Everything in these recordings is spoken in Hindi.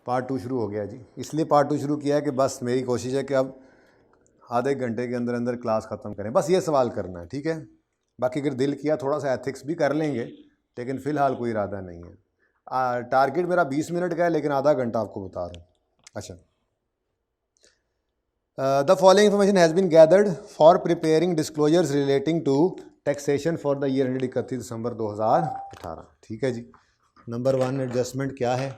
पार्ट 2 शुरू हो गया जी। इसलिए पार्ट 2 शुरू किया है कि बस मेरी कोशिश है कि अब आधे घंटे के अंदर अंदर क्लास ख़त्म करें, बस ये सवाल करना है, ठीक है। बाकी अगर दिल किया थोड़ा सा एथिक्स भी कर लेंगे, लेकिन फ़िलहाल कोई इरादा नहीं है। टारगेट मेरा 20 मिनट का है, लेकिन आधा घंटा आपको बता रहा हूँ। अच्छा, the following information has been gathered for preparing disclosures relating to taxation for the year ended 31 December 2018। ठीक है जी। नंबर 1 एडजस्टमेंट क्या है?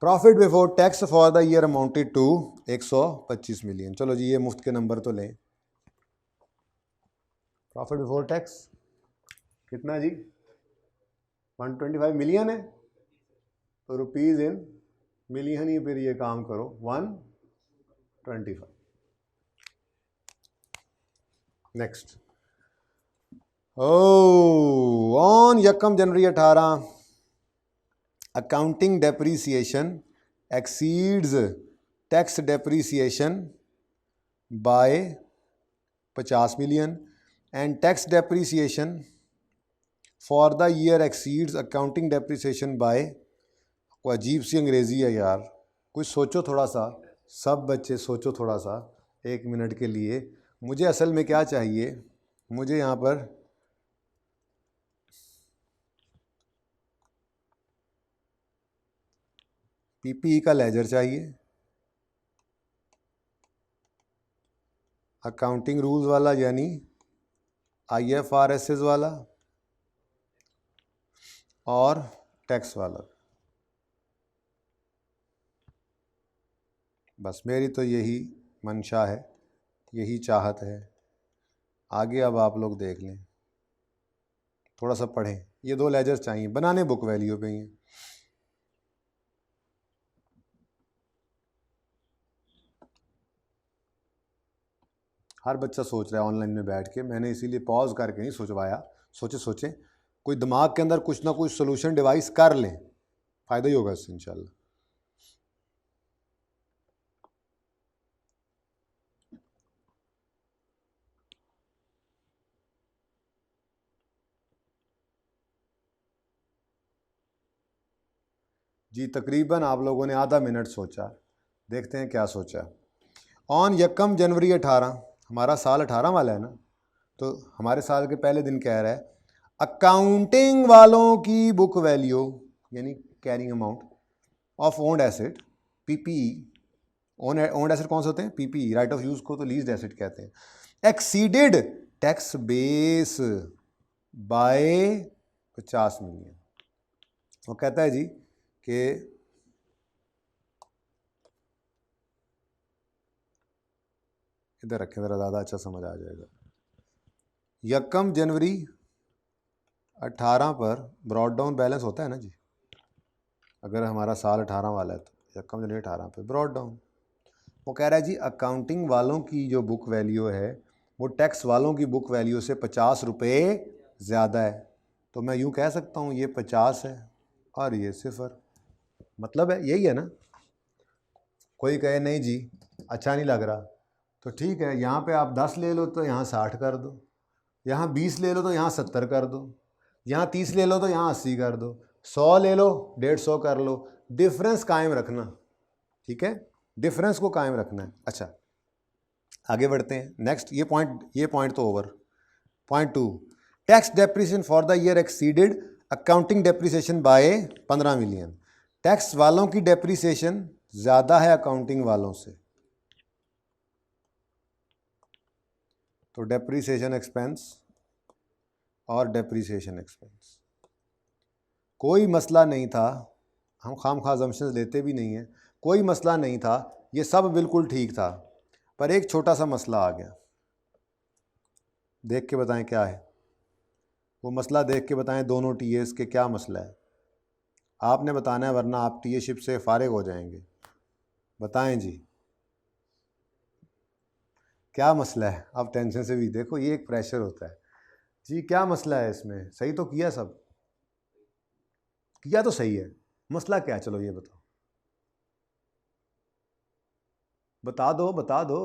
Profit before tax for the year amounted to 125 million. चलो जी, ये मुफ्त के नंबर तो लें। प्रॉफिट बिफोर टैक्स कितना जी? 125 मिलियन है, तो रुपीज़ इन मिलियन ही फिर ये काम करो, 125। नेक्स्ट, ऑन यकम January 18 accounting depreciation exceeds tax depreciation by 50 million and tax depreciation for the year exceeds accounting depreciation by. कोई अजीब सी अंग्रेज़ी है यार, कुछ सोचो थोड़ा सा, सब बच्चे सोचो थोड़ा सा 1 मिनट के लिए। मुझे असल में क्या चाहिए? मुझे यहाँ पर पीपीई का लेजर चाहिए, अकाउंटिंग रूल्स वाला यानी IFRS वाला, और टैक्स वाला। बस मेरी तो यही मंशा है, यही चाहत है। आगे अब आप लोग देख लें, थोड़ा सा पढ़ें। ये 2 लेजर चाहिए, बनाने बुक वैल्यू पे ही हैं। हर बच्चा सोच रहा है ऑनलाइन में बैठ के, मैंने इसीलिए पॉज करके नहीं सोचवाया। सोचें कोई दिमाग के अंदर कुछ ना कुछ सोल्यूशन डिवाइस कर लें, फ़ायदा ही होगा इससे इंशाल्लाह। जी तकरीबन आप लोगों ने आधा मिनट सोचा, देखते हैं क्या सोचा। ऑन यकम जनवरी 18, हमारा साल 18 वाला है ना, तो हमारे साल के पहले दिन कह रहा है अकाउंटिंग वालों की बुक वैल्यू यानी carrying amount of owned asset PPE. Owned asset कौन से होते हैं? पीपीई, राइट ऑफ यूज़ को तो लीज्ड एसेट कहते हैं। Exceeded tax base by 50 million. वो कहता है जी कि इधर रखें ज़रा, ज़्यादा अच्छा समझ आ जाएगा। यकम जनवरी 18 पर ब्रॉड डाउन बैलेंस होता है ना जी, अगर हमारा साल 18 वाला है तो यकम जनवरी 18 पे ब्रॉड डाउन। वो कह रहा है जी अकाउंटिंग वालों की जो बुक वैल्यू है वो टैक्स वालों की बुक वैल्यू से 50 रुपये ज़्यादा है। तो मैं यूँ कह सकता हूँ ये 50 है और ये 0। मतलब है यही है ना। कोई कहे नहीं जी अच्छा नहीं लग रहा, तो ठीक है, यहाँ पे आप 10 ले लो तो यहाँ 60 कर दो, यहाँ 20 ले लो तो यहाँ 70 कर दो, यहाँ 30 ले लो तो यहाँ 80 कर दो, 100 ले लो 150 कर लो। डिफरेंस कायम रखना, ठीक है, डिफरेंस को कायम रखना है। अच्छा आगे बढ़ते हैं। नेक्स्ट, ये पॉइंट तो over. Point 2, tax depreciation for the year exceeded accounting depreciation by 15 million. Tax वालों की डेप्रिसिएशन ज़्यादा है अकाउंटिंग वालों से, तो डेप्रिसिएशन एक्सपेंस और डेप्रिसिएशन एक्सपेंस कोई मसला नहीं था, हम खामखा अजम्पशंस लेते भी नहीं हैं, कोई मसला नहीं था, ये सब बिल्कुल ठीक था, पर एक छोटा सा मसला आ गया। देख के बताएं क्या है वो मसला, देख के बताएं दोनों टीएस के क्या मसला है। आपने बताना है वरना आप टीएशिप से फारिग हो जाएंगे। बताएं जी क्या मसला है। आप टेंशन से भी देखो, ये एक प्रेशर होता है जी। क्या मसला है इसमें? सही तो किया, सब किया तो सही है, मसला क्या है? चलो ये बताओ, बता दो बता दो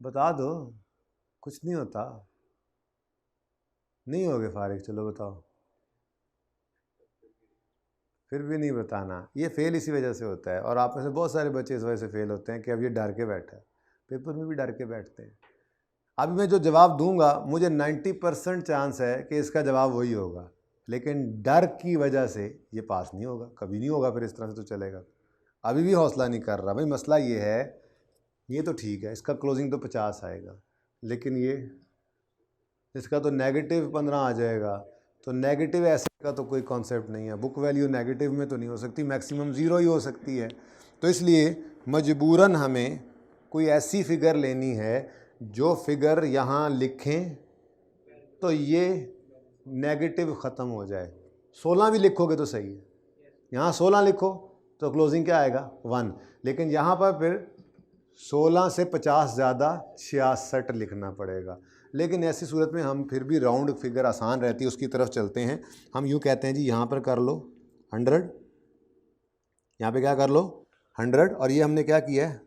बता दो। कुछ नहीं होता, नहीं होगे फारिग, चलो बताओ। फिर भी नहीं बताना। ये फेल इसी वजह से होता है, और आप में से बहुत सारे बच्चे इस वजह से फेल होते हैं कि अब ये डर के बैठा है। पेपर में भी डर के बैठते हैं। अभी मैं जो जवाब दूंगा मुझे 90% चांस है कि इसका जवाब वही होगा, लेकिन डर की वजह से ये पास नहीं होगा, कभी नहीं होगा, फिर इस तरह से तो चलेगा। अभी भी हौसला नहीं कर रहा भाई। मसला ये है, ये तो ठीक है, इसका क्लोजिंग तो 50 आएगा, लेकिन ये इसका तो -15 आ जाएगा। तो नेगेटिव ऐसे का तो कोई कॉन्सेप्ट नहीं है। बुक वैल्यू नेगेटिव में तो नहीं हो सकती, मैक्सिमम 0 ही हो सकती है। तो इसलिए मजबूरन हमें कोई ऐसी फिगर लेनी है जो फिगर यहाँ लिखें तो ये नेगेटिव ख़त्म हो जाए। 16 भी लिखोगे तो सही है, यहाँ 16 लिखो तो क्लोजिंग क्या आएगा 1, लेकिन यहाँ पर फिर 16 से 50 ज़्यादा 66 लिखना पड़ेगा। लेकिन ऐसी सूरत में हम फिर भी राउंड फिगर आसान रहती है, उसकी तरफ चलते हैं। हम यूँ कहते हैं जी यहाँ पर कर लो 100, यहाँ पे क्या कर लो 100, और ये हमने क्या किया है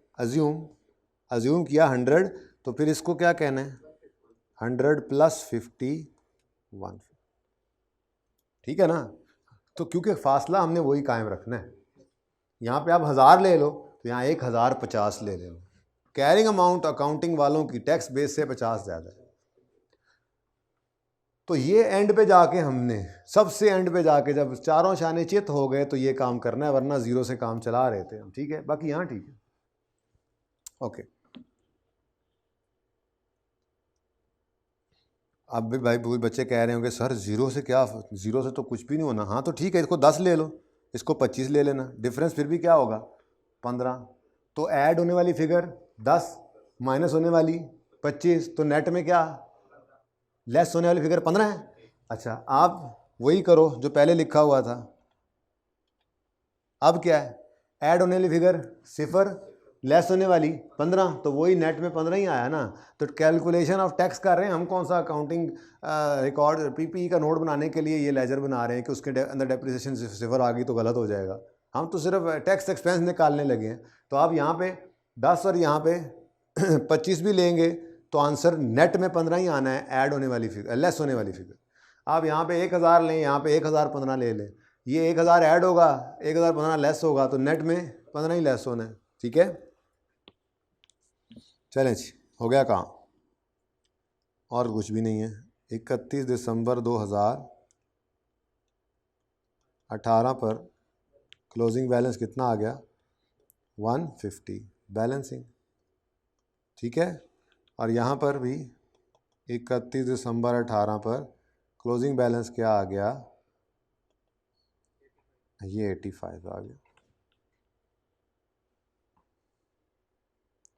अज्यूम किया 100, तो फिर इसको क्या कहना है 100 + 51, ठीक है ना। तो क्योंकि फासला हमने वही कायम रखना है। यहाँ पे आप 1000 ले लो तो यहाँ 1050 ले लो। कैरिंग अमाउंट अकाउंटिंग वालों की टैक्स बेस से 50 ज़्यादा है। तो ये एंड पे जाके हमने सबसे एंड पे जाके जब चारों शाने चित हो गए तो ये काम करना है, वरना 0 से काम चला रहे थे हम, ठीक है। बाकी यहाँ ठीक है, ओके। अब भी भाई बहुत बच्चे कह रहे होंगे सर 0 से क्या, 0 से तो कुछ भी नहीं होना। हाँ तो ठीक है, इसको 10 ले लो, इसको 25 ले लेना, डिफरेंस फिर भी क्या होगा 15। तो ऐड होने वाली फिगर 10 माइनस होने वाली 25, तो नेट में क्या लेस होने वाली फिगर 15 है। अच्छा, आप वही करो जो पहले लिखा हुआ था। अब क्या है, ऐड होने वाली फिगर 0, लेस होने वाली 15, तो वही नेट में 15 ही आया ना। तो कैलकुलेशन ऑफ टैक्स कर रहे हैं हम, कौन सा अकाउंटिंग रिकॉर्ड पीपी का नोट बनाने के लिए ये लेजर बना रहे हैं कि उसके अंदर डेप्रिसिएशन 0 आ गई तो गलत हो जाएगा। हम तो सिर्फ टैक्स एक्सपेंस निकालने लगे हैं। तो आप यहाँ पे 10 और यहाँ पे 25 भी लेंगे तो आंसर नेट में 15 ही आना है, ऐड होने वाली फिगर, लेस होने वाली फिगर। आप यहाँ पे 1000 लें, यहाँ पे 1015 ले लें, ये 1000 ऐड होगा, 1015 लेस होगा, तो नेट में 15 ही लेस होना है, ठीक है। चलें जी, हो गया काम, और कुछ भी नहीं है। 31 दिसंबर 2018 पर क्लोजिंग बैलेंस कितना आ गया 150 बैलेंसिंग, ठीक है। और यहाँ पर भी 31 दिसंबर 18 पर क्लोजिंग बैलेंस क्या आ गया, ये 85 आ गया,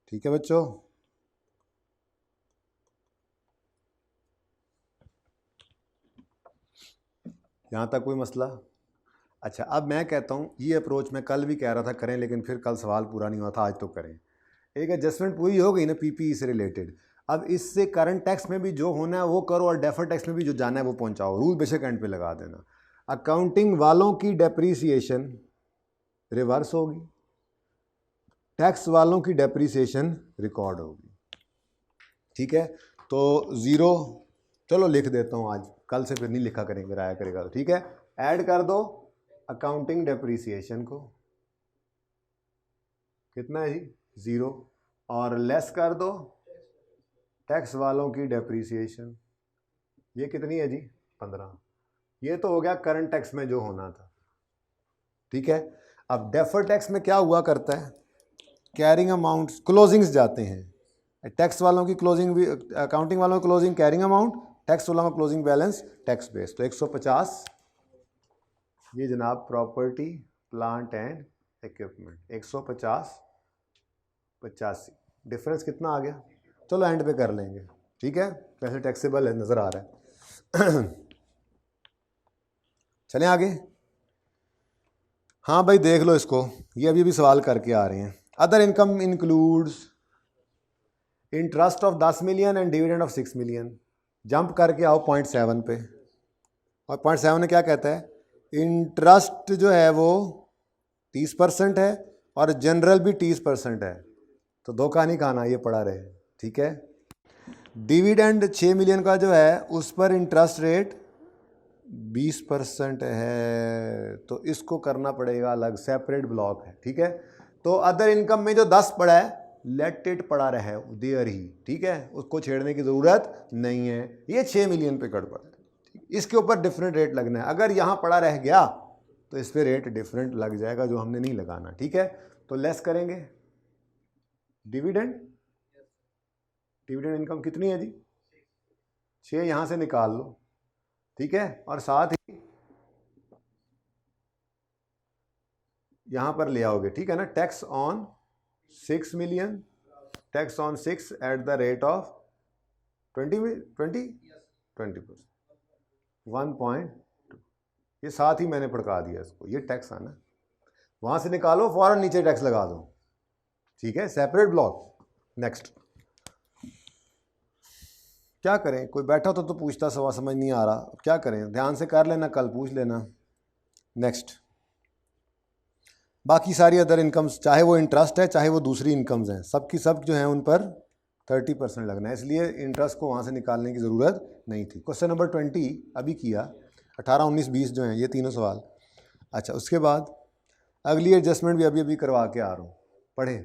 ठीक है बच्चों। यहाँ तक कोई मसला? अच्छा, अब मैं कहता हूँ ये अप्रोच मैं कल भी कह रहा था करें, लेकिन फिर कल सवाल पूरा नहीं हुआ था, आज तो करें। एक एडजस्टमेंट पूरी हो गई ना पीपीई से रिलेटेड। अब इससे करंट टैक्स में भी जो होना है वो करो, और डेफर्ड टैक्स में भी जो जाना है वो पहुंचाओ। रूल बेशक एंड पे लगा देना। अकाउंटिंग वालों की डेप्रीसिएशन रिवर्स होगी, टैक्स वालों की डेप्रीसिएशन रिकॉर्ड होगी, ठीक है। तो 0 चलो लिख देता हूँ आज, कल से फिर नहीं लिखा करेंगे, राया करेगा तो ठीक है। ऐड कर दो अकाउंटिंग डेप्रीसिएशन को, कितना है जी 0, और लेस कर दो टैक्स वालों की डेप्रीसिएशन, ये कितनी है जी 15। ये तो हो गया करंट टैक्स में जो होना था, ठीक है। अब डेफर्ड टैक्स में क्या हुआ करता है, कैरिंग अमाउंट क्लोजिंग्स जाते हैं, टैक्स वालों की क्लोजिंग भी, अकाउंटिंग वालों की क्लोजिंग कैरिंग अमाउंट, टैक्स वालों का क्लोजिंग बैलेंस टैक्स बेस। तो 150 ये जनाब property plant and equipment, 150 85, difference कितना आ गया, चलो एंड पे कर लेंगे, ठीक है। वैसे टैक्सेबल है, नज़र आ रहा है। चलें आगे। हाँ भाई देख लो इसको, ये अभी भी सवाल करके आ रहे हैं। Other income includes interest of 10 million and dividend of 6 million. Jump करके आओ 0.7 पे, और 0.7 में क्या कहता है, इंटरेस्ट जो है वो 30% है और जनरल भी 30% है, तो धोखा नहीं खाना, ये पड़ा रहे, ठीक है। डिविडेंड 6 मिलियन का जो है उस पर इंटरेस्ट रेट 20% है तो इसको करना पड़ेगा अलग, सेपरेट ब्लॉक है, ठीक है। तो अदर इनकम में जो 10 पड़ा है, लेट इट पड़ा रहे देयर ही, ठीक है, उसको छेड़ने की ज़रूरत नहीं है। ये 6 मिलियन पे गड़बड़ है, इसके ऊपर डिफरेंट रेट लगना है। अगर यहाँ पड़ा रह गया तो इस पर रेट डिफरेंट लग जाएगा, जो हमने नहीं लगाना, ठीक है। तो लेस करेंगे डिविडेंड, डिविडेंड इनकम कितनी है जी? 6 यहाँ से निकाल लो, ठीक है, और साथ ही यहाँ पर ले आओगे, ठीक है ना। Tax on 6 million, tax on 6 at the rate of 20%, 1.2, ये साथ ही मैंने पड़का दिया इसको, ये टैक्स आना, वहाँ से निकालो, फौरन नीचे टैक्स लगा दो, ठीक है, सेपरेट ब्लॉक। नेक्स्ट क्या करें? कोई बैठा तो पूछता, सवाल समझ नहीं आ रहा, क्या करें? ध्यान से कर लेना, कल पूछ लेना। नेक्स्ट, बाकी सारी अदर इनकम्स, चाहे वो इंटरेस्ट है चाहे वो दूसरी इनकम्स हैं, सब की सब जो है उन पर 30% लगना है, इसलिए इंटरेस्ट को वहाँ से निकालने की ज़रूरत नहीं थी। क्वेश्चन नंबर 20 अभी किया, 18, 19, 20 जो हैं ये तीनों सवाल। अच्छा, उसके बाद अगली एडजस्टमेंट भी अभी करवा के आ रहा हूँ, पढ़े।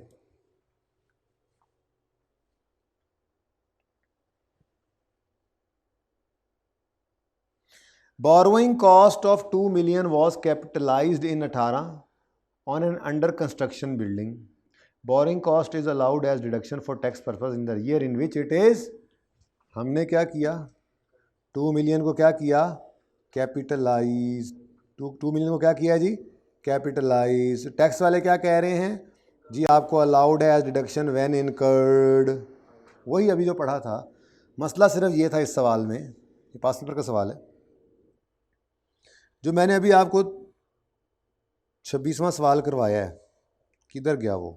Borrowing cost of 2 million was capitalized in 18 on an under construction building. Borrowing cost is allowed as deduction for tax purpose in the year in which it is, हमने क्या किया, 2 मिलियन को क्या किया, कैपिटलाइज। 2 मिलियन को क्या किया जी, कैपिटलाइज। टैक्स वाले क्या कह रहे हैं जी, आपको अलाउड है एज डिडक्शन व्हेन इनकर्ड, वही अभी जो पढ़ा था। मसला सिर्फ ये था इस सवाल में, ये पास पेपर का सवाल है, जो मैंने अभी आपको 26वां सवाल करवाया है, किधर गया वो,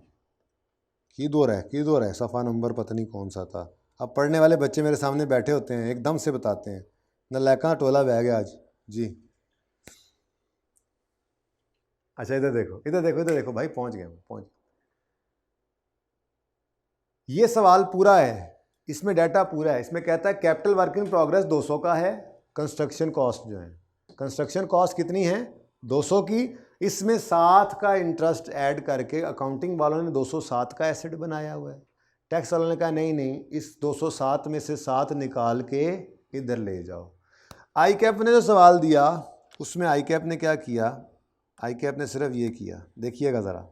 किधर है, सफ़ा नंबर पता नहीं कौन सा था। अब पढ़ने वाले बच्चे मेरे सामने बैठे होते हैं, एकदम से बताते हैं, नलायका टोला बह गया आज जी। अच्छा इधर देखो, इधर देखो भाई, पहुंच गए। ये सवाल पूरा है, इसमें डाटा पूरा है। इसमें कहता है कैपिटल वर्क इन प्रोग्रेस 200 का है, कंस्ट्रक्शन कॉस्ट जो है, कंस्ट्रक्शन कॉस्ट कितनी है 200 की, इसमें 7 का इंटरेस्ट ऐड करके अकाउंटिंग वालों ने 207 का एसेट बनाया हुआ है। टैक्स वालों ने कहा नहीं, इस 207 में से 7 निकाल के इधर ले जाओ। आई कैप ने जो सवाल दिया उसमें आई कैप ने क्या किया, आई कैप ने सिर्फ ये किया, देखिएगा ज़रा,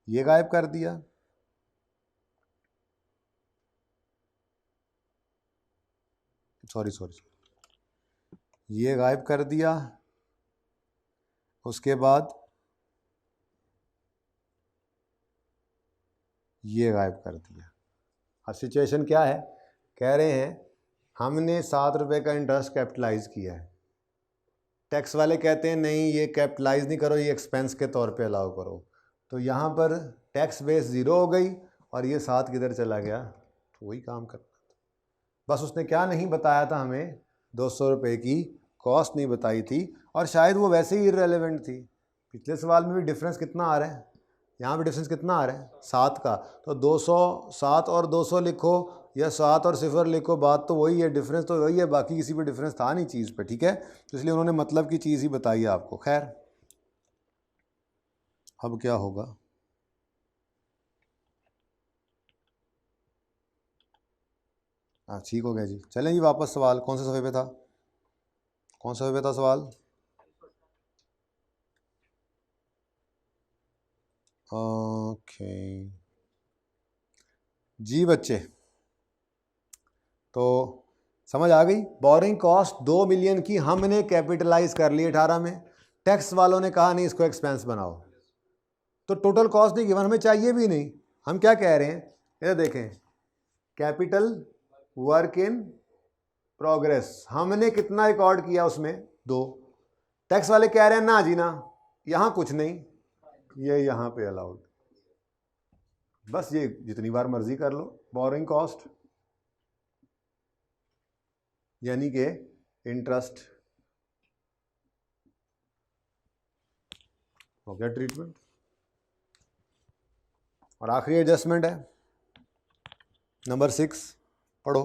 ये गायब कर दिया, सॉरी ये गायब कर दिया, उसके बाद ये गायब कर दिया। अब सिचुएशन क्या है, कह रहे हैं हमने 7 रुपये का इंटरेस्ट कैपिटलाइज किया है, टैक्स वाले कहते हैं नहीं ये कैपिटलाइज नहीं करो, ये एक्सपेंस के तौर पे अलाउ करो। तो यहाँ पर टैक्स बेस 0 हो गई और ये 7 किधर चला गया, तो वही काम करना था। बस उसने क्या नहीं बताया था, हमें 200 रुपये की कॉस्ट नहीं बताई थी, और शायद वो वैसे ही इररेलेवेंट थी। पिछले सवाल में भी डिफरेंस कितना आ रहा है, यहाँ भी डिफरेंस कितना आ रहा है 7 का, तो 207 और 200 लिखो या 7 और 0 लिखो, बात तो वही है, डिफरेंस तो वही है, बाकी किसी पे डिफरेंस था नहीं चीज़ पे, ठीक है। तो इसलिए उन्होंने मतलब की चीज़ ही बताई आपको। खैर अब क्या होगा, हाँ ठीक हो गया जी। चलें जी वापस, सवाल कौन से सफ़े पे था, कौन सा सफ़े पे था सवाल, ओके जी बच्चे, तो समझ आ गई। बोरिंग कॉस्ट 2 मिलियन की हमने कैपिटलाइज कर ली 18 में, टैक्स वालों ने कहा नहीं इसको एक्सपेंस बनाओ, तो टोटल कॉस्ट नहीं गिवन, हमें चाहिए भी नहीं। हम क्या कह रहे हैं, ये देखें, कैपिटल वर्क इन प्रोग्रेस हमने कितना रिकॉर्ड किया उसमें 2, टैक्स वाले कह रहे हैं ना जी ना, यहाँ कुछ नहीं, ये यहाँ पे अलाउड, बस ये जितनी बार मर्जी कर लो। बोरिंग कॉस्ट यानी कि इंटरेस्ट हो गया ट्रीटमेंट, और आखिरी एडजस्टमेंट है नंबर 6, पढ़ो।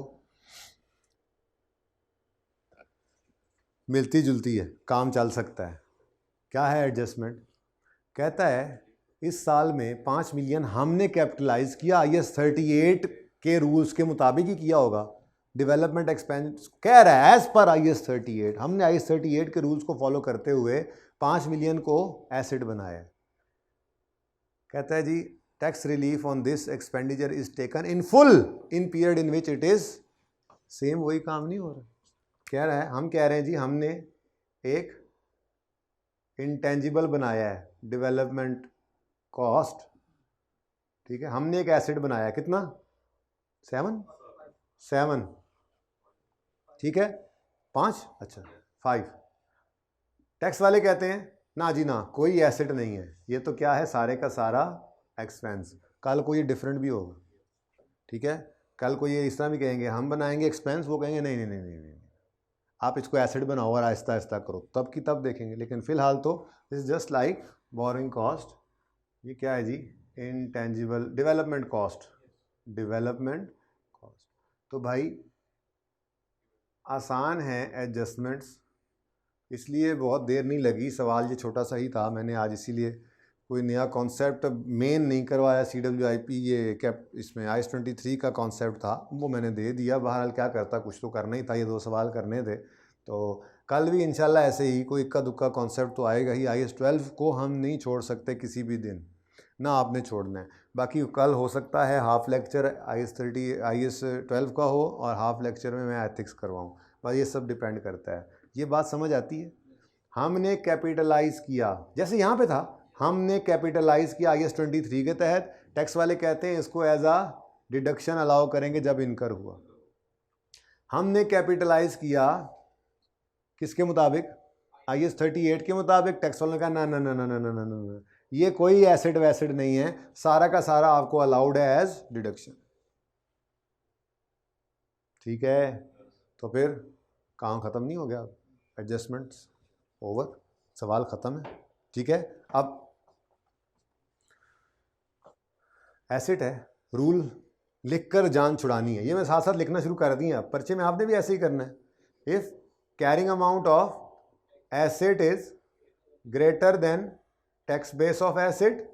मिलती जुलती है, काम चल सकता है। क्या है एडजस्टमेंट? कहता है इस साल में 5 मिलियन हमने कैपिटलाइज किया, IAS 38 के रूल्स के मुताबिक ही किया होगा। डेवलपमेंट एक्सपेंस कह रहा है एज पर IAS 38, हमने IAS 38 के रूल्स को फॉलो करते हुए 5 मिलियन को एसेट बनाया। कहता है जी tax relief on this expenditure is taken in full in period in which it is same. वही काम नहीं हो रहा। कह रहा है, हम कह रहे हैं जी हमने एक इंटेंजिबल बनाया है, डेवलपमेंट कॉस्ट, ठीक है, हमने एक एसेट बनाया है, कितना 7, ठीक है, 5, अच्छा 5। टैक्स वाले कहते हैं ना जी ना, कोई एसेट नहीं है, ये तो क्या है, सारे का सारा एक्सपेंस। कल को ये डिफरेंट भी होगा, ठीक है, कल को ये इस तरह भी कहेंगे हम बनाएंगे एक्सपेंस, वो कहेंगे नहीं नहीं नहीं नहीं नहीं, आप इसको एसेट बनाओ और आहिस्ता आहिस्ता करो, तब की तब देखेंगे। लेकिन फिलहाल तो is just like borrowing cost. ये क्या है जी, intangible development cost, development cost. तो भाई आसान है एडजस्टमेंट्स, इसलिए बहुत देर नहीं लगी। सवाल ये छोटा सा ही था, मैंने आज इसीलिए कोई नया कॉन्सेप्ट मेन नहीं करवाया। CWIP ये कैप इसमें IAS 23 का कॉन्सेप्ट था, वो मैंने दे दिया। बहरहाल क्या करता, कुछ तो करना ही था, ये 2 सवाल करने थे। तो कल भी इंशाल्लाह ऐसे ही कोई इक्का दुक्का कॉन्सेप्ट तो आएगा ही। IAS 12 को हम नहीं छोड़ सकते किसी भी दिन, ना आपने छोड़ना है। बाकी कल हो सकता है हाफ लेक्चर IAS 12 का हो और हाफ लेक्चर में मैं एथिक्स करवाऊँ, बस ये सब डिपेंड करता है। ये बात समझ आती है? हमने कैपिटलाइज किया, जैसे यहाँ पे था, हमने कैपिटलाइज किया IAS 23 के तहत। टैक्स वाले कहते हैं इसको एज आ डिडक्शन अलाउ करेंगे जब इनकर हुआ। हमने कैपिटलाइज किया किसके मुताबिक, IAS 38 के मुताबिक। टैक्स वालों ने कहा ना ना ना ना ना ना ना ना, ये कोई एसेट वैसेट नहीं है, सारा का सारा आपको अलाउड है एज डिडक्शन, ठीक है। तो फिर काम खत्म नहीं हो गया, एडजस्टमेंट्स ओवर, सवाल खत्म है, ठीक है। अब एसेट है, रूल लिखकर जान छुड़ानी है, ये मैं साथ साथ लिखना शुरू कर दिया। पर्चे में आपने भी ऐसे ही करना है। If carrying amount of asset is greater than tax base of asset,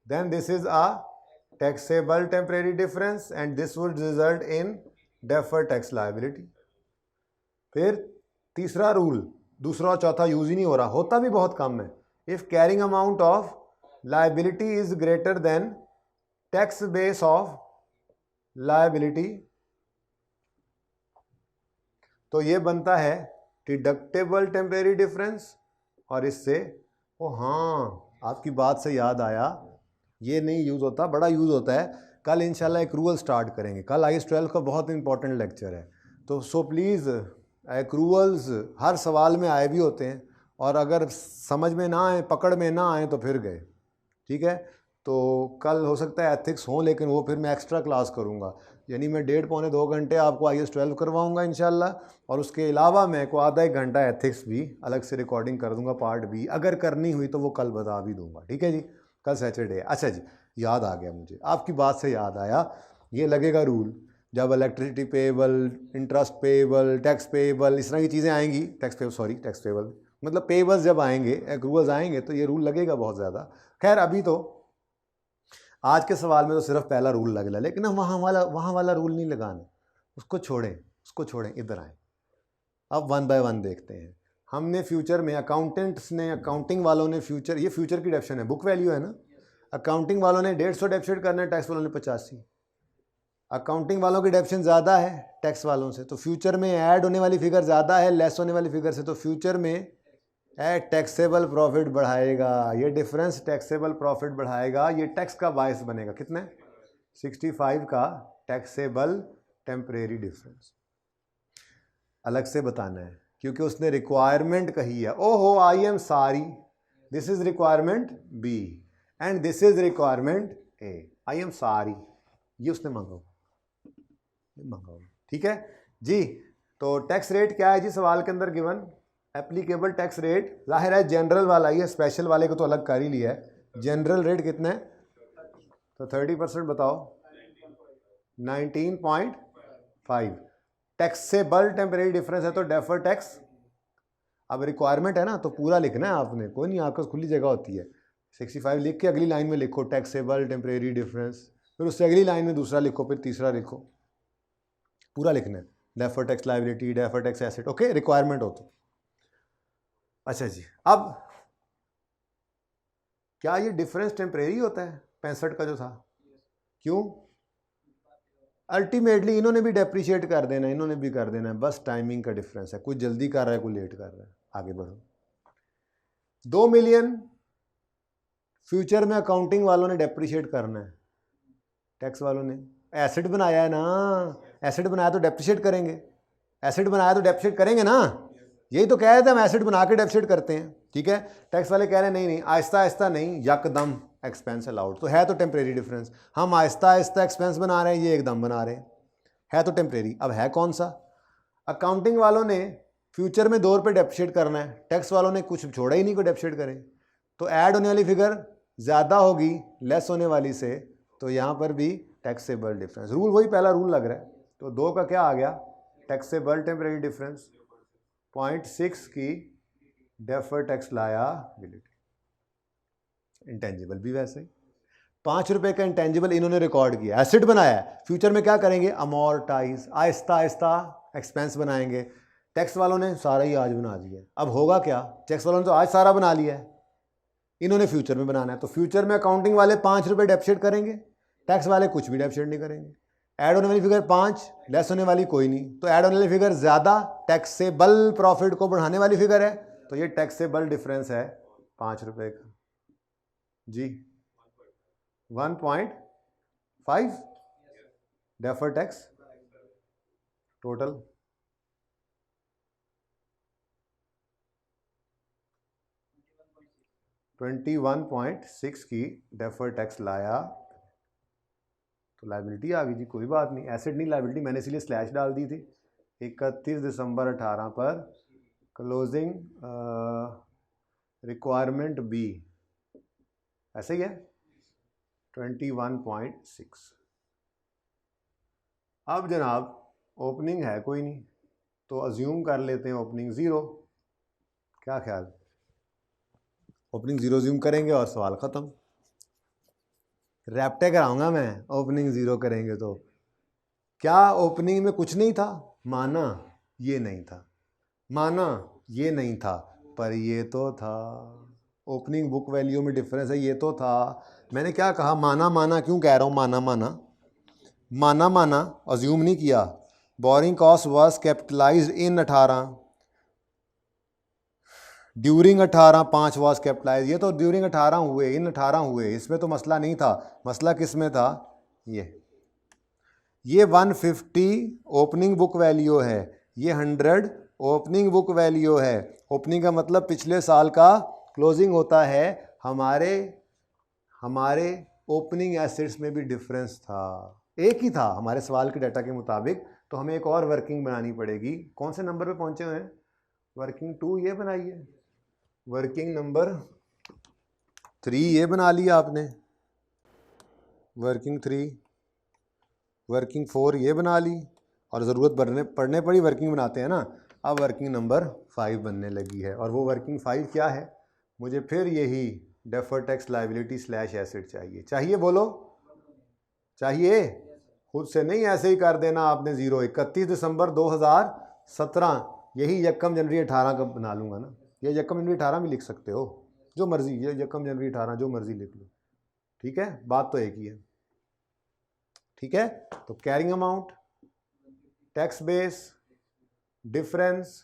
then this is a taxable temporary difference and this would result in deferred tax liability। फिर तीसरा रूल, दूसरा और चौथा यूज ही नहीं हो रहा, होता भी बहुत कम है। If carrying amount of liability is greater than tax base of liability, तो ये बनता है डिडक्टेबल टेम्परेरी डिफरेंस। और इससे ओ हाँ, आपकी बात से याद आया, ये नहीं यूज़ होता, बड़ा यूज़ होता है। कल इंशाल्लाह एक्रूवल स्टार्ट करेंगे, कल IAS 12 का बहुत इंपॉर्टेंट लेक्चर है। तो सो प्लीज़ एक्रूवल्स हर सवाल में आए भी होते हैं, और अगर समझ में ना आए, पकड़ में ना आए तो फिर गए, ठीक है। तो कल हो सकता है एथिक्स हो, लेकिन वो फिर मैं एक्स्ट्रा क्लास करूँगा, यानी मैं 1.5 पौने 2 घंटे आपको IAS 12 करवाऊँगा इंशाल्लाह, और उसके अलावा मैं को आधा 1 घंटा एथिक्स भी अलग से रिकॉर्डिंग कर दूँगा, पार्ट भी अगर करनी हुई तो वो कल बता भी दूँगा, ठीक है जी। कल सैटरडे। अच्छा जी, याद आ गया मुझे, आपकी बात से याद आया, ये लगेगा रूल जब electricity payable, interest payable, tax payable, इस तरह की चीज़ें आएंगी, टैक्स पेएबल मतलब पेएबल्स जब आएंगे, एक्रूवल्स आएंगे, तो ये रूल लगेगा बहुत ज़्यादा। खैर अभी तो आज के सवाल में तो सिर्फ पहला रूल लग रहा है, लेकिन हम वहाँ वाला रूल नहीं लगाना, उसको छोड़ें, इधर आए। अब 1 बाय 1 देखते हैं। हमने फ्यूचर में अकाउंटेंट्स ने, अकाउंटिंग वालों ने फ्यूचर, ये फ्यूचर की डेप्शन है, बुक वैल्यू है ना, अकाउंटिंग वालों ने 150 डेप्शन करना है, टैक्स वालों ने 85। अकाउंटिंग वालों की डेप्शन ज़्यादा है टैक्स वालों से, तो फ्यूचर में ऐड होने वाली फिगर ज़्यादा है लेस होने वाली फिगर से, तो फ्यूचर में टैक्सेबल प्रॉफिट बढ़ाएगा, ये डिफरेंस टैक्सेबल प्रॉफिट बढ़ाएगा, ये टैक्स का बायस बनेगा। कितने 65 का टैक्सेबल टेम्परेरी डिफरेंस अलग से बताना है, क्योंकि उसने रिक्वायरमेंट कही है। ओहो I am sorry, this is requirement B and this is requirement A, I am sorry, ये उसने मांगा, ठीक है जी। तो टैक्स रेट क्या है जी सवाल के अंदर गिवन, एप्लीकेबल टैक्स रेट, जाहिर है जनरल वाला ही है, स्पेशल वाले को तो अलग कर ही लिया है। जनरल रेट कितना है, तो 30% बताओ, 19.5। टैक्सेबल टेम्परेरी डिफरेंस है तो डेफर टैक्स अब रिक्वायरमेंट है ना तो पूरा लिखना है आपने, कोई नहीं आपके पास खुली जगह होती है। 65 लिख के अगली लाइन में लिखो टैक्सेबल टेम्परेरी डिफरेंस, फिर उससे अगली लाइन में दूसरा लिखो, फिर तीसरा लिखो, पूरा लिखना है। Deferred tax liability, deferred tax asset, okay, requirement हो तो। अच्छा जी, अब क्या ये डिफरेंस टेम्परेरी होता है 65 का जो था? क्यों? अल्टीमेटली इन्होंने भी डेप्रिशिएट कर देना, इन्होंने भी कर देना है, बस टाइमिंग का डिफरेंस है, कोई जल्दी कर रहा है कोई लेट कर रहा है। आगे बढ़ो। 2 मिलियन फ्यूचर में अकाउंटिंग वालों ने डेप्रिशिएट करना है, टैक्स वालों ने एसेट बनाया है ना, एसेट बनाया तो डेप्रिशिएट करेंगे, एसेट बनाया तो डेप्रिशिएट करेंगे ना, यही तो कह रहे थे हम, एसेट बना के डेप्रिशिएट करते हैं, ठीक है। टैक्स वाले कह रहे हैं नहीं नहीं आहिस्ता आहिस्ता नहीं, यकदम एक्सपेंस अलाउड, तो है तो टेम्परेरी डिफरेंस, हम आहिस्ता आहिस्ता एक्सपेंस बना रहे हैं, ये एकदम बना रहे हैं, है तो टेम्परेरी। अब है कौन सा? अकाउंटिंग वालों ने फ्यूचर में 2 रुपये डेप्रिशिएट करना है, टैक्स वालों ने कुछ छोड़ा ही नहीं को डेप्रिशिएट करें, तो ऐड होने वाली फिगर ज़्यादा होगी लेस होने वाली से, तो यहाँ पर भी टैक्सेबल डिफरेंस, रूल वही पहला रूल लग रहा है। तो 2 का क्या आ गया? टैक्सेबल टेम्परेरी डिफरेंस, 0.6 की डेफर्ड टैक्स लायबिलिटी। इंटेंजिबल भी वैसे ही, 5 रुपये का इंटेंजिबल इन्होंने रिकॉर्ड किया, एसेट बनाया है, फ्यूचर में क्या करेंगे? अमोर्टाइज, आहिस्ता आहिस्ता एक्सपेंस बनाएंगे। टैक्स वालों ने सारा ही आज बना दिया, अब होगा क्या? टैक्स वालों ने तो आज सारा बना लिया है, इन्होंने फ्यूचर में बनाना है, तो फ्यूचर में अकाउंटिंग वाले 5 रुपये डेप्रिशिएट करेंगे, टैक्स वाले कुछ भी डेप्रिशिएट नहीं करेंगे। ऐड होने वाली फिगर 5, लेस होने वाली कोई नहीं, तो ऐड होने वाली फिगर ज़्यादा टैक्सेबल प्रॉफिट को बढ़ाने वाली फिगर है, तो ये टैक्सेबल डिफरेंस है 5 रुपये का जी, 1.5 डेफर्ड टैक्स टोटल। $21.6 की डेफर्ड टैक्स लाया, तो लायबिलिटी आ गई जी, कोई बात नहीं, एसेट नहीं लायबिलिटी, मैंने इसीलिए स्लैश डाल दी थी। 31 दिसंबर 18 पर क्लोजिंग रिक्वायरमेंट बी, ऐसे ही है 21.6। अब जनाब ओपनिंग है कोई नहीं, तो अज्यूम कर लेते हैं ओपनिंग 0, क्या ख्याल? ओपनिंग 0 अज्यूम करेंगे और सवाल ख़त्म। रैप्टे कराऊंगा मैं, ओपनिंग 0 करेंगे तो। क्या ओपनिंग में कुछ नहीं था? माना ये नहीं था, माना ये नहीं था, पर ये तो था। ओपनिंग बुक वैल्यू में डिफरेंस है, ये तो था। मैंने क्या कहा? माना माना क्यों कह रहा हूँ? माना माना, माना माना अज्यूम नहीं किया। Boring cost was capitalised in 18, during 18/5 was capitalise, ये तो ड्यूरिंग 18 हुए, इन 18 हुए, इसमें तो मसला नहीं था। मसला किस में था? ये 150 ओपनिंग बुक वैल्यू है, ये 100 ओपनिंग बुक वैल्यू है। ओपनिंग का मतलब पिछले साल का क्लोजिंग होता है। हमारे ओपनिंग एसेट्स में भी डिफरेंस था, एक ही था हमारे सवाल के डाटा के मुताबिक, तो हमें एक और वर्किंग बनानी पड़ेगी। कौन से नंबर पे पहुंचे हुए हैं? वर्किंग 2 ये बनाइए, वर्किंग नंबर 3 ये बना लिया आपने, वर्किंग 3, वर्किंग 4 ये बना ली, और ज़रूरत पड़ने पर ही वर्किंग बनाते हैं ना। अब वर्किंग नंबर 5 बनने लगी है, और वो वर्किंग 5 क्या है? मुझे फिर यही deferred tax liability slash asset चाहिए। चाहिए बोलो, चाहिए? खुद से नहीं ऐसे ही कर देना आपने 0। 31 दिसंबर 2017, यही यकम जनवरी 18 का बना लूँगा ना, ये यकम जनवरी 18 भी लिख सकते हो, जो मर्जी, ये यकम जनवरी 18 जो मर्जी लिख लो, ठीक है, बात तो एक ही है, ठीक है। तो carrying amount, tax base, difference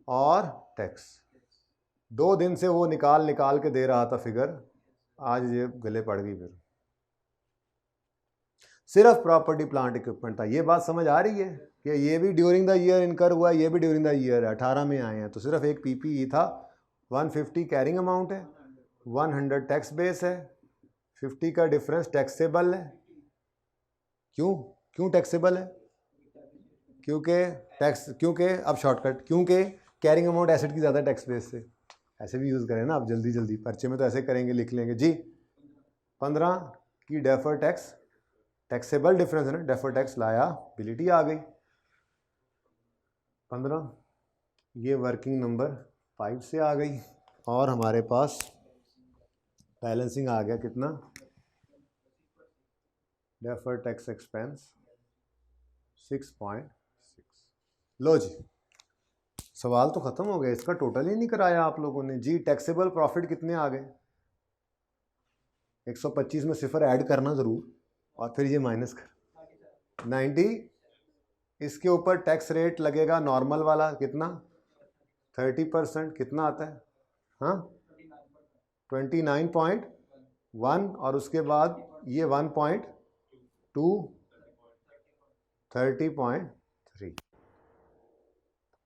और टैक्स, 2 दिन से वो निकाल के दे रहा था फिगर, आज ये गले पड़ गई। फिर सिर्फ प्रॉपर्टी प्लांट इक्विपमेंट था। ये बात समझ आ रही है कि ये भी ड्यूरिंग द ईयर इनकर हुआ, ये भी ड्यूरिंग द ईयर है, 18 में आए हैं, तो सिर्फ एक पीपीई था। 150 कैरिंग अमाउंट है, 100 टैक्स बेस है, 50 का डिफरेंस टैक्सेबल है। क्यों टैक्सेबल है? क्योंकि अब शॉर्टकट, क्योंकि कैरिंग अमाउंट एसेट की ज़्यादा टैक्स बेस से। ऐसे भी यूज़ करें ना आप, जल्दी पर्चे में तो ऐसे करेंगे, लिख लेंगे जी। 15 की डेफर्ड टैक्स, टैक्सेबल डिफरेंस है ना, डेफर्ड टैक्स लायबिलिटी आ गई 15। ये वर्किंग नंबर 5 से आ गई और हमारे पास बैलेंसिंग आ गया कितना, डेफर्ड टैक्स एक्सपेंस 6.6। लो जी, सवाल तो खत्म हो गया, इसका टोटल ही नहीं कराया आप लोगों ने जी। टैक्सेबल प्रॉफिट कितने आ गए, 125 में सिफर ऐड करना ज़रूर और फिर ये माइनस कर 90। इसके ऊपर टैक्स रेट लगेगा नॉर्मल वाला कितना, 30%। कितना आता है, हाँ 29.1 और उसके बाद ये 1.2 30.3।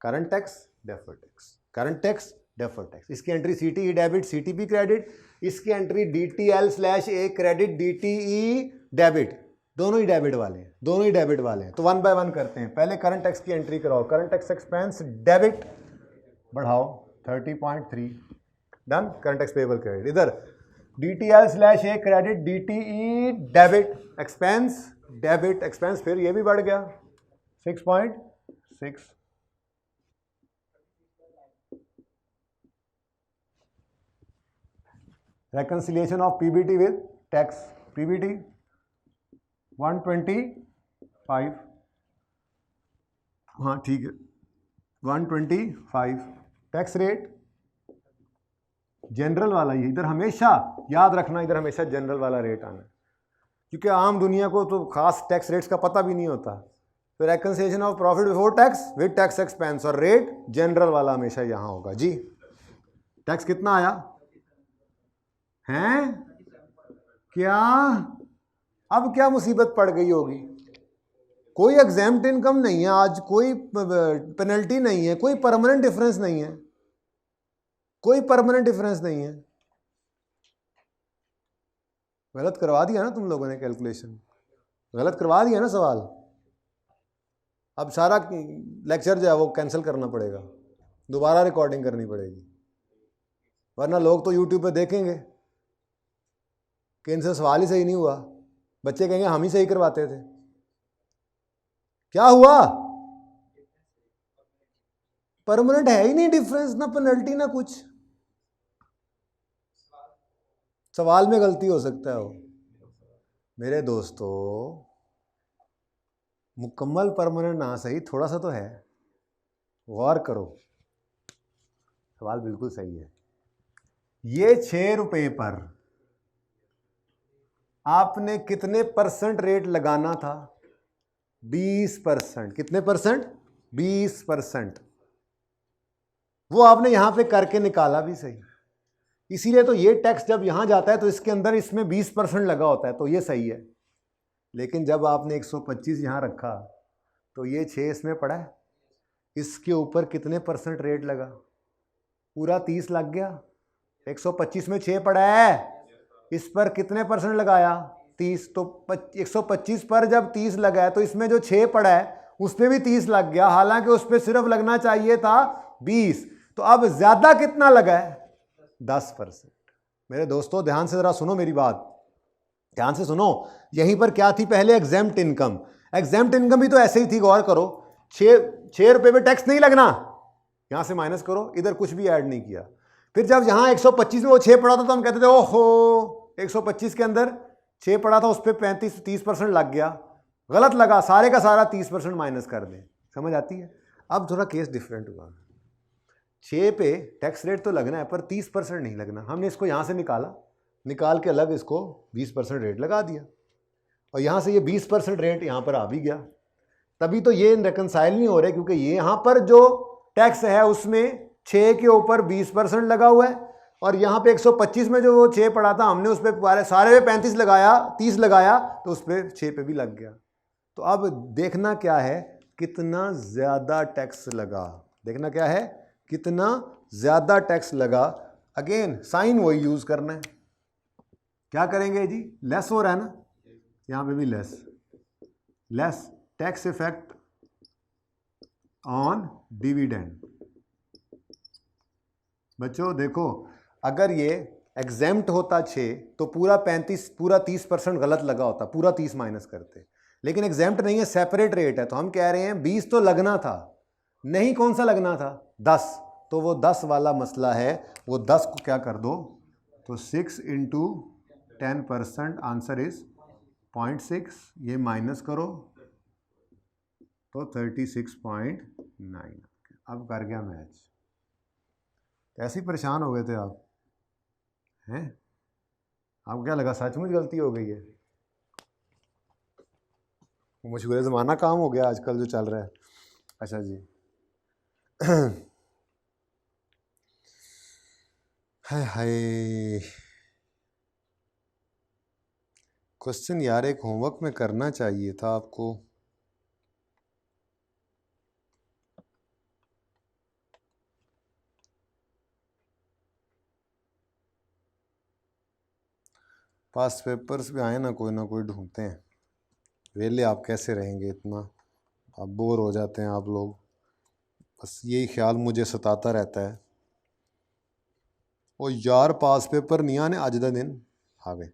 Current tax deferred tax, current tax deferred tax. इसकी entry CTE debit CTP credit, इसकी entry DTL/A credit DTE debit, दोनों ही डेबिट वाले हैं, दोनों ही डेबिट वाले हैं। तो 1 बाय 1 करते हैं। पहले करंट टैक्स की एंट्री कराओ, करंट टैक्स एक्सपेंस डेबिट बढ़ाओ 30.3 done. Current tax payable credit, इधर DTL/A credit DTE debit, expense debit expense, फिर ये भी बढ़ गया 6.6। reconciliation of PBT with tax, PBT 125, हाँ ठीक है 125। टैक्स रेट जनरल वाला, ही इधर हमेशा याद रखना, इधर हमेशा जनरल वाला रेट आना, क्योंकि आम दुनिया को तो खास टैक्स रेट्स का पता भी नहीं होता। तो reconciliation of profit before tax with tax expense, और रेट जनरल वाला हमेशा यहाँ होगा जी। टैक्स कितना आया हैं, क्या अब क्या मुसीबत पड़ गई होगी, कोई एग्जैम्प्ट इनकम नहीं है आज, कोई पेनल्टी नहीं है, कोई परमानेंट डिफरेंस नहीं है, कोई परमानेंट डिफरेंस नहीं है। गलत करवा दिया ना तुम लोगों ने कैलकुलेशन, गलत करवा दिया ना सवाल। अब सारा लेक्चर जो है वो कैंसिल करना पड़ेगा, दोबारा रिकॉर्डिंग करनी पड़ेगी, वरना लोग तो यूट्यूब पे देखेंगे कि इनसे सवाल ही सही नहीं हुआ, बच्चे कहेंगे हम ही सही करवाते थे। क्या हुआ, परमानेंट है ही नहीं डिफरेंस, ना पेनल्टी ना कुछ। सवाल में गलती हो सकता है वो। मेरे दोस्तों मुकम्मल परमानेंट ना सही, थोड़ा सा तो है, गौर करो, सवाल बिल्कुल सही है। ये 6 रुपए पर आपने कितने परसेंट रेट लगाना था, 20%। कितने परसेंट, 20%। वो आपने यहां पे करके निकाला भी सही, इसीलिए तो ये टैक्स जब यहां जाता है तो इसके अंदर इसमें 20% लगा होता है, तो ये सही है। लेकिन जब आपने 125 यहां रखा तो ये 6 इसमें पड़ा है, इसके ऊपर कितने परसेंट रेट लगा, पूरा 30 लग गया। 125 में 6 पड़ा है, इस पर कितने परसेंट लगाया, 30। तो 125 पर जब 30 लगा है तो इसमें जो 6 पड़ा है उस पर भी 30 लग गया, हालांकि उस पर सिर्फ लगना चाहिए था 20। तो अब ज्यादा कितना लगा है, 10%। मेरे दोस्तों ध्यान से जरा सुनो मेरी बात, ध्यान से सुनो। यहीं पर क्या थी पहले, एग्जेम्प्ट इनकम। एग्जेम्प्ट इनकम भी तो ऐसे ही थी, गौर करो। 6 रुपए पे टैक्स नहीं लगना, यहां से माइनस करो, इधर कुछ भी ऐड नहीं किया। फिर जब यहां 125 में वो 6 पड़ा था तो हम कहते थे ओहो 125 के अंदर 6 पड़ा था, उस पर 30% लग गया, गलत लगा, सारे का सारा 30% माइनस कर दें। समझ आती है। अब थोड़ा केस डिफरेंट हुआ, 6 पे टैक्स रेट तो लगना है पर 30% नहीं लगना। हमने इसको यहाँ से निकाला, निकाल के अलग इसको 20% रेट लगा दिया, और यहाँ से ये 20% रेट यहाँ पर आ भी गया। तभी तो ये रिकंसाइल नहीं हो रहे, क्योंकि ये यहाँ पर जो टैक्स है उसमें 6 के ऊपर 20% लगा हुआ है, और यहाँ पे 125 में जो वो 6 पड़ा था हमने उस पर सारे पे 35 लगाया, 30 लगाया, तो उस पर 6 पे भी लग गया। तो अब देखना क्या है, कितना ज़्यादा टैक्स लगा, देखना क्या है, कितना ज़्यादा टैक्स लगा। अगेन साइन वही यूज़ करना है। क्या करेंगे जी, लेस हो रहा है ना, यहाँ पे भी less, less tax effect on dividend. बच्चों देखो, अगर ये एग्जेम्प्ट होता 6 तो पूरा 30% गलत लगा होता, पूरा 30 माइनस करते। लेकिन एग्जेम्प्ट नहीं है, सेपरेट रेट है, तो हम कह रहे हैं 20 तो लगना था, नहीं कौन सा लगना था 10, तो वो 10 वाला मसला है, वो 10 को क्या कर दो, तो 6 इंटू 10% आंसर इज 0.6, ये माइनस करो तो 36.9। अब कर गया मैच। ऐसे ही परेशान हो गए थे आप हैं, आपको क्या लगा सचमुच गलती हो गई है? मशहूर ज़माना काम हो गया आजकल जो चल रहा है। अच्छा जी हाय हाय, क्वेश्चन यार एक होमवर्क में करना चाहिए था आपको। पास पेपर्स भी आए ना कोई ढूंढते हैं। वेले आप कैसे रहेंगे इतना, आप बोर हो जाते हैं आप लोग, बस यही ख्याल मुझे सताता रहता है। ओ यार पास पेपर नहीं आने अज दा दिन आवे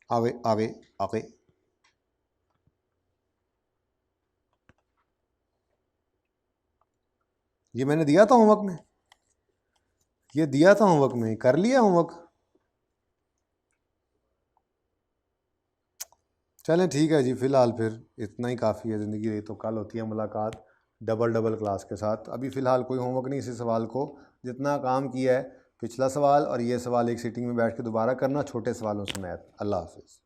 आवे आवे आवे। ये मैंने दिया था होमवर्क में, ये दिया था होमवर्क में, कर लिया होमवर्क। चलें ठीक है जी, फ़िलहाल फिर इतना ही काफ़ी है, ज़िंदगी रही तो कल होती है मुलाकात डबल क्लास के साथ। अभी फ़िलहाल कोई होमवर्क नहीं इसी सवाल को, जितना काम किया है पिछला सवाल और ये सवाल एक सीटिंग में बैठ के दोबारा करना, छोटे सवालों से मैथ। अल्लाह हाफ़िज़।